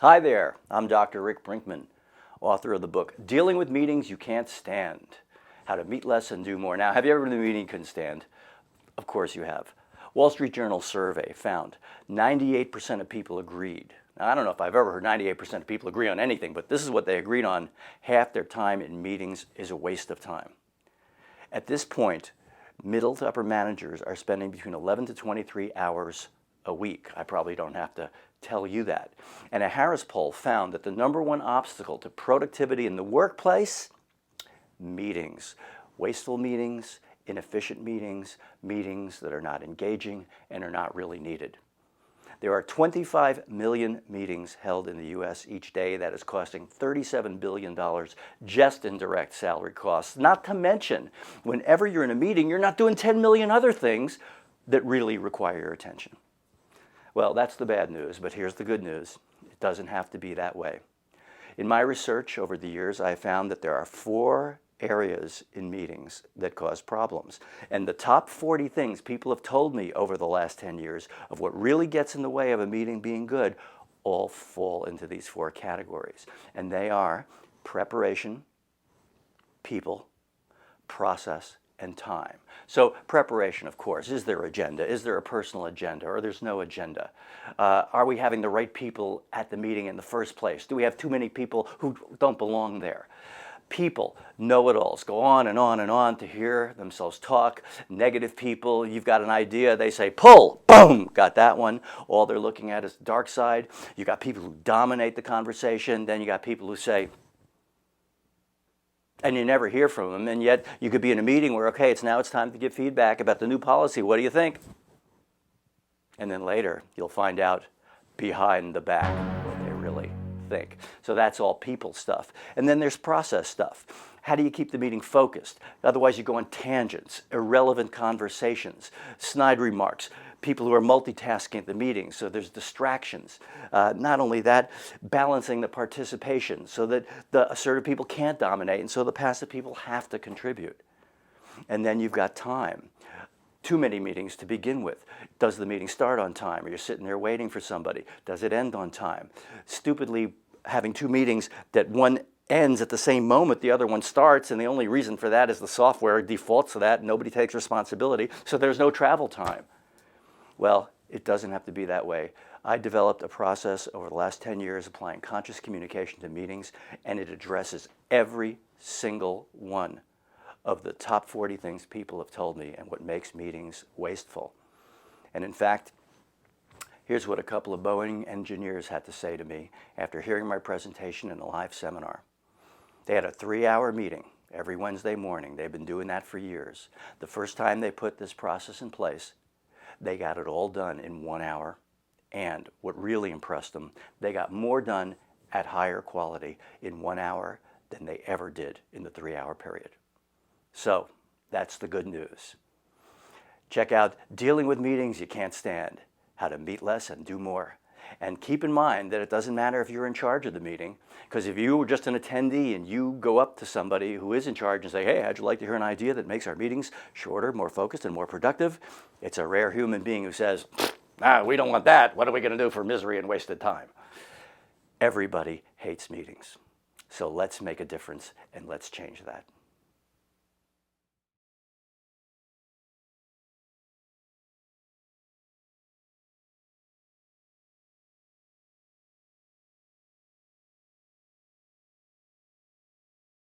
Hi there, I'm Dr. Rick Brinkman, author of the book, Dealing with Meetings You Can't Stand, How to Meet Less and Do More. Now, have you ever been in a meeting you couldn't stand? Of course you have. Wall Street Journal survey found 98% of people agreed. Now, I don't know if I've ever heard 98% of people agree on anything, but this is what they agreed on. Half their time in meetings is a waste of time. At this point, middle to upper managers are spending between 11 to 23 hours a week. I probably don't have to tell you that. And a Harris poll found that the number one obstacle to productivity in the workplace, meetings. Wasteful meetings, inefficient meetings, meetings that are not engaging and are not really needed. There are 25 million meetings held in the U.S. each day. That is costing $37 billion just in direct salary costs. Not to mention, whenever you're in a meeting, you're not doing 10 million other things that really require your attention. Well, that's the bad news, but here's the good news. It doesn't have to be that way. In my research over the years, I found that there are 4 areas in meetings that cause problems. And the top 40 things people have told me over the last 10 years of what really gets in the way of a meeting being good all fall into these 4 categories. And they are preparation, people, process, and time. So preparation, of course. Is there agenda? Is there a personal agenda, or there's no agenda? Are we having the right people at the meeting in the first place? Do we have too many people who don't belong there? People, know-it-alls, go on and on and on to hear themselves talk. Negative people, you've got an idea, they say, pull, boom, got that one. All they're looking at is the dark side. You got people who dominate the conversation. Then you got people who say, and you never hear from them, and yet you could be in a meeting where, okay, it's time to give feedback about the new policy. What do you think? And then later, you'll find out behind the back what they really think. So that's all people stuff. And then there's process stuff. How do you keep the meeting focused? Otherwise, you go on tangents, irrelevant conversations, snide remarks, people who are multitasking at the meeting, so there's distractions. Not only that, balancing the participation so that the assertive people can't dominate, and so the passive people have to contribute. And then you've got time. Too many meetings to begin with. Does the meeting start on time? Or you're sitting there waiting for somebody? Does it end on time? Stupidly having 2 meetings that one ends at the same moment the other one starts, and the only reason for that is the software defaults to that, and nobody takes responsibility, so there's no travel time. Well, it doesn't have to be that way. I developed a process over the last 10 years applying conscious communication to meetings, and it addresses every single one of the top 40 things people have told me and what makes meetings wasteful. And in fact, here's what a couple of Boeing engineers had to say to me after hearing my presentation in a live seminar. They had a 3-hour meeting every Wednesday morning. They've been doing that for years. The first time they put this process in place, they got it all done in 1 hour. And what really impressed them, they got more done at higher quality in 1 hour than they ever did in the 3-hour period. So that's the good news. Check out Dealing with Meetings You Can't Stand, How to Meet Less and Do More. And keep in mind that it doesn't matter if you're in charge of the meeting, because if you were just an attendee and you go up to somebody who is in charge and say, hey, how'd you like to hear an idea that makes our meetings shorter, more focused, and more productive? It's a rare human being who says, we don't want that. What are we going to do for misery and wasted time? Everybody hates meetings. So let's make a difference and let's change that.